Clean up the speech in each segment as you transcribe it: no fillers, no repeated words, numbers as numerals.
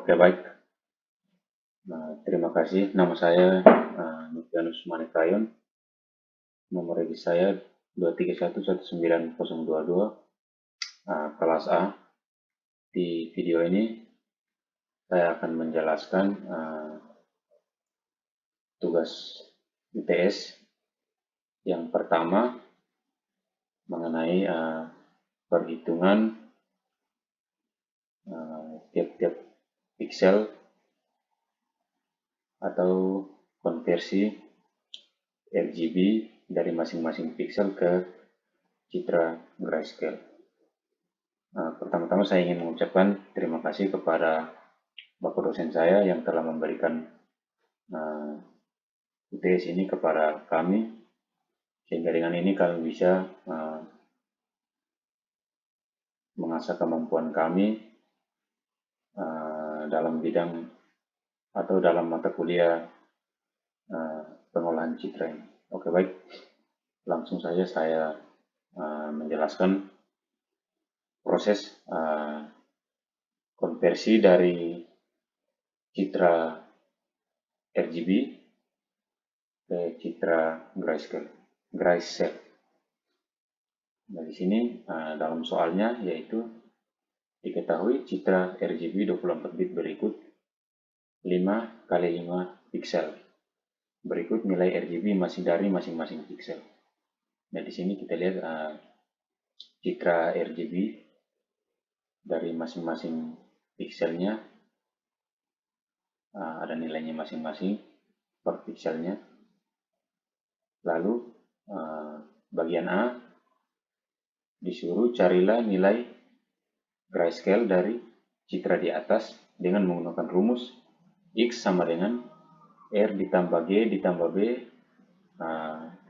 Oke, baik. Terima kasih. Nama saya Nurfianus Manikayon. Nomor regis saya 2311922, kelas A. Di video ini saya akan menjelaskan tugas UTS. Yang pertama mengenai perhitungan tiap-tiap pixel atau konversi RGB dari masing-masing pixel ke citra grayscale. Pertama-tama saya ingin mengucapkan terima kasih kepada Bapak dosen saya yang telah memberikan UTS ini kepada kami, sehingga dengan ini kami bisa mengasah kemampuan kami dalam bidang atau dalam mata kuliah pengolahan citra ini. Oke, baik. Langsung saja saya menjelaskan proses konversi dari citra RGB ke citra grayscale. Nah, di sini dalam soalnya yaitu diketahui citra RGB 24 bit berikut 5 kali 5 pixel. Berikut nilai RGB masih dari masing-masing pixel. Nah, di sini kita lihat citra RGB dari masing-masing pixelnya ada nilainya masing-masing per pixelnya. Lalu bagian A disuruh carilah nilai grayscale dari citra di atas dengan menggunakan rumus X sama dengan R ditambah G ditambah B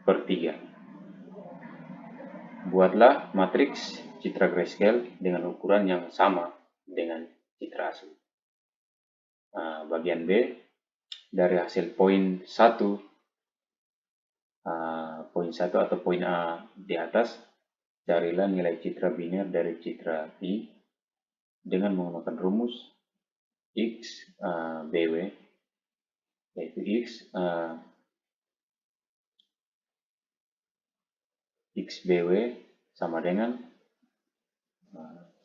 per 3. Buatlah matriks citra grayscale dengan ukuran yang sama dengan citra asli. Bagian B, dari hasil poin 1 atau poin A di atas, carilah nilai citra biner dari citra I dengan menggunakan rumus X BW, yaitu X BW sama dengan 1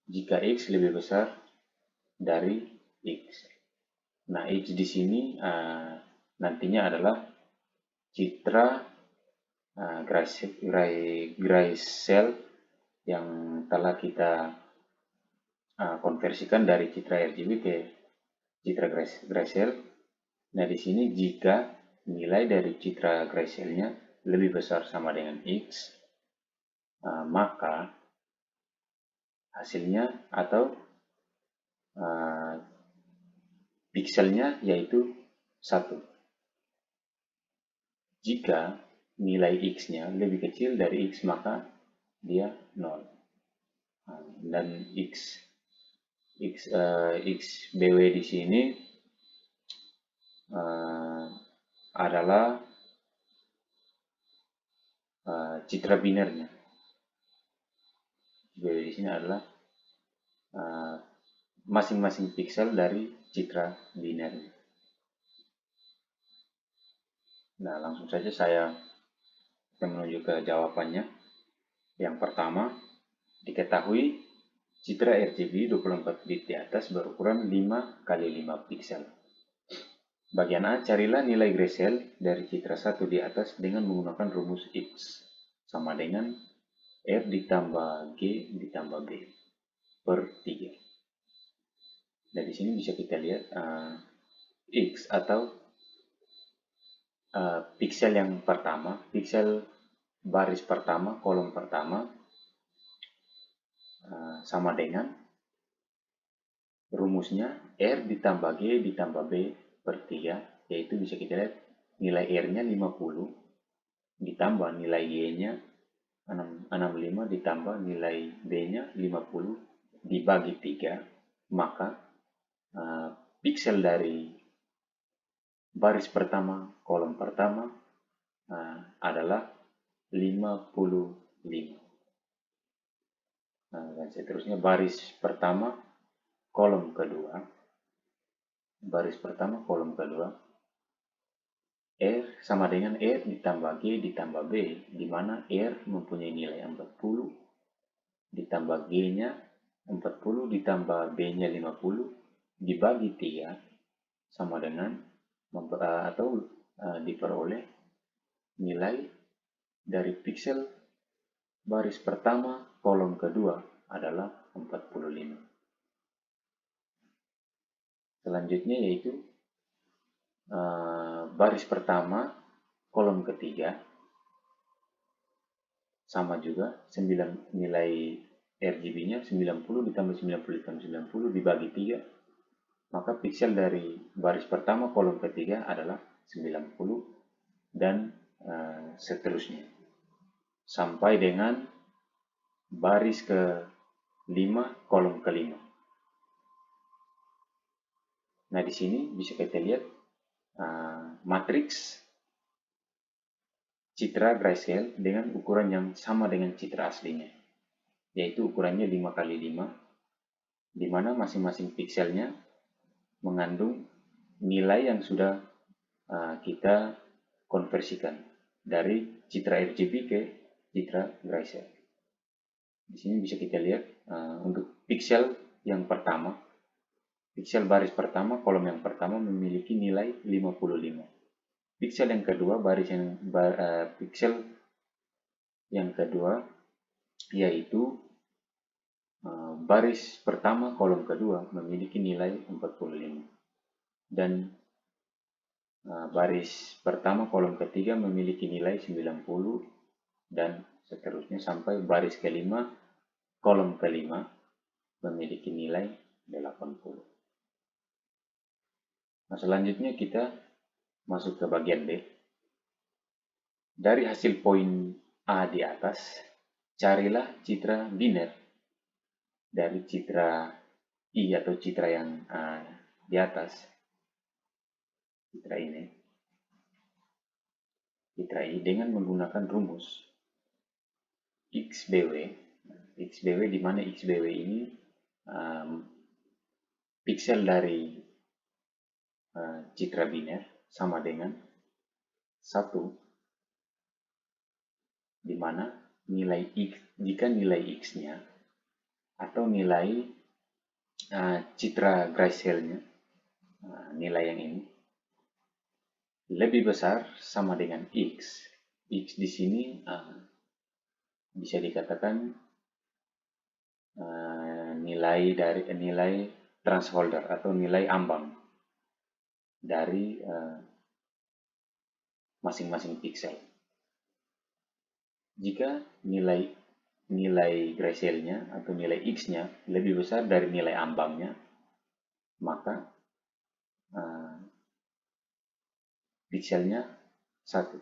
jika X lebih besar dari X. Nah, X di sini nantinya adalah citra grayscale yang telah kita konversikan dari citra RGB ke citra grayscale. Nah, di sini jika nilai dari citra grayscale-nya lebih besar sama dengan X, maka hasilnya atau pixelnya yaitu 1. Jika nilai X-nya lebih kecil dari X, maka dia 0. Dan XBW di sini adalah citra binernya. XBW di sini adalah masing-masing pixel dari citra binernya. Nah, langsung saja saya menuju ke jawabannya. Yang pertama, diketahui citra RGB 24 bit di atas berukuran 5 kali 5 pixel. Bagian A, carilah nilai grayscale dari citra 1 di atas dengan menggunakan rumus X sama dengan R ditambah G ditambah B per 3. Nah, di sini bisa kita lihat X atau pixel yang pertama, pixel baris pertama, kolom pertama sama dengan rumusnya R ditambah G ditambah B per 3, yaitu bisa kita lihat nilai R-nya 50 ditambah nilai Y-nya 65 ditambah nilai B-nya 50 dibagi 3, maka pixel dari baris pertama, kolom pertama adalah 55. Dan seterusnya baris pertama, kolom kedua, baris pertama kolom kedua, R sama dengan R ditambah G ditambah B, di mana R mempunyai nilai 40, ditambah G-nya 40 ditambah B-nya 50, dibagi 3, sama dengan diperoleh nilai dari piksel baris pertama kolom kedua adalah 45. Selanjutnya yaitu baris pertama kolom ketiga sama juga nilai RGB-nya 90 ditambah 90 ditambah 90 dibagi 3, maka piksel dari baris pertama kolom ketiga adalah 90 dan seterusnya sampai dengan baris ke-5 kolom ke-5. Nah, di sini bisa kita lihat matriks citra grayscale dengan ukuran yang sama dengan citra aslinya, yaitu ukurannya 5x5, di mana masing-masing pikselnya mengandung nilai yang sudah kita konversikan dari citra RGB ke citra grayscale. Di sini bisa kita lihat untuk piksel yang pertama, piksel baris pertama kolom yang pertama memiliki nilai 55. Piksel yang kedua piksel yang kedua yaitu baris pertama kolom kedua memiliki nilai 45, dan baris pertama kolom ketiga memiliki nilai 90 dan seterusnya sampai baris kelima kolom kelima memiliki nilai 80. Nah, selanjutnya kita masuk ke bagian B. Dari hasil poin A di atas, carilah citra biner dari citra I atau citra yang di atas. Citra ini. Citra I dengan menggunakan rumus XBW. XBW di mana XBW ini piksel dari citra biner sama dengan 1, di mana jika nilai X-nya atau nilai citra grayscale-nya, nilai yang ini lebih besar sama dengan X. X di sini bisa dikatakan nilai transholder atau nilai ambang dari masing-masing piksel. Jika nilai grayscale-nya atau nilai X-nya lebih besar dari nilai ambangnya, maka pikselnya 1.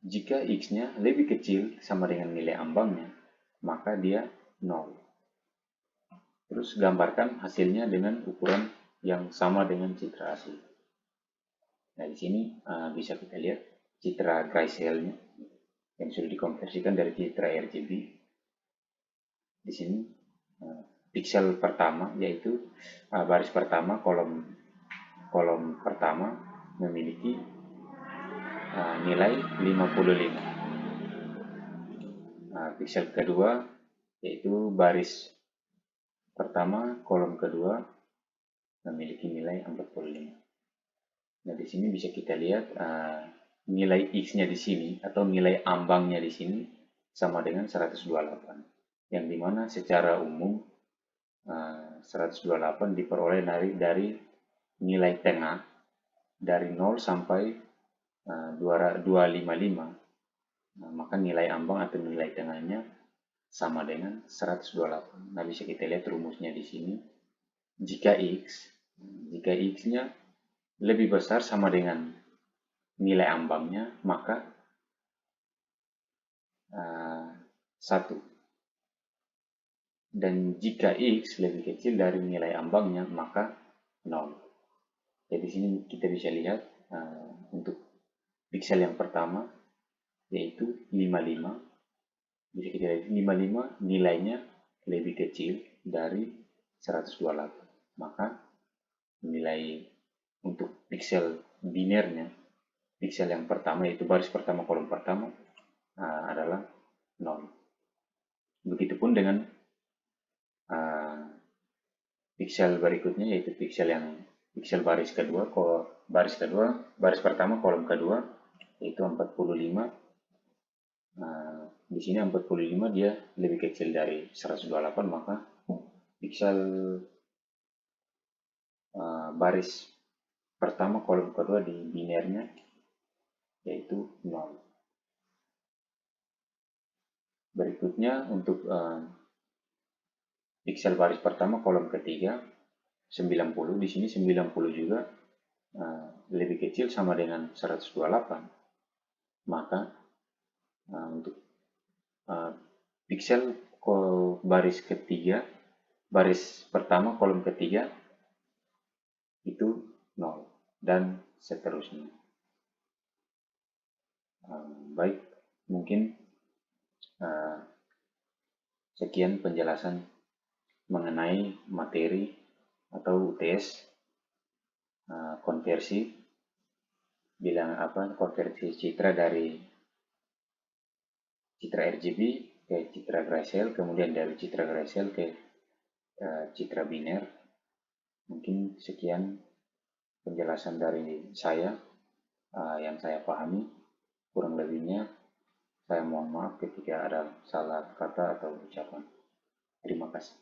Jika X-nya lebih kecil sama dengan nilai ambangnya, maka dia 0. Terus gambarkan hasilnya dengan ukuran yang sama dengan citra asli. Nah, di sini bisa kita lihat citra grayscale-nya yang sudah dikonversikan dari citra RGB. Di sini piksel pertama yaitu baris pertama kolom pertama memiliki nilai 55. Piksel kedua yaitu baris pertama kolom kedua memiliki nilai 45. Nah, di sini bisa kita lihat nilai X-nya di sini atau nilai ambangnya di sini sama dengan 128, yang dimana secara umum 128 diperoleh dari nilai tengah dari 0 sampai 255. Maka nilai ambang atau nilai tengahnya sama dengan 128. Nah, bisa kita lihat rumusnya di sini. Jika X-nya lebih besar sama dengan nilai ambangnya, maka 1. Dan jika X lebih kecil dari nilai ambangnya, maka 0. Jadi di sini kita bisa lihat untuk piksel yang pertama yaitu 55. Bisa kita lihat 55 nilainya lebih kecil dari 128. maka nilai untuk piksel binernya, piksel yang pertama yaitu baris pertama kolom pertama adalah 0. Begitupun dengan piksel berikutnya yaitu piksel baris kedua, baris pertama kolom kedua yaitu 45. Di sini 45 dia lebih kecil dari 128, maka piksel baris pertama kolom kedua di binernya yaitu 0. Berikutnya untuk piksel baris pertama kolom ketiga 90. Di sini 90 juga lebih kecil sama dengan 128. Maka untuk piksel baris ketiga, baris pertama kolom ketiga itu 0 dan seterusnya. Baik, mungkin sekian penjelasan mengenai materi atau UTS konversi konversi citra dari citra RGB ke citra Gracell, kemudian dari citra Gracell ke citra biner. Mungkin sekian penjelasan dari saya yang saya pahami. Kurang lebihnya saya mohon maaf ketika ada salah kata atau ucapan. Terima kasih.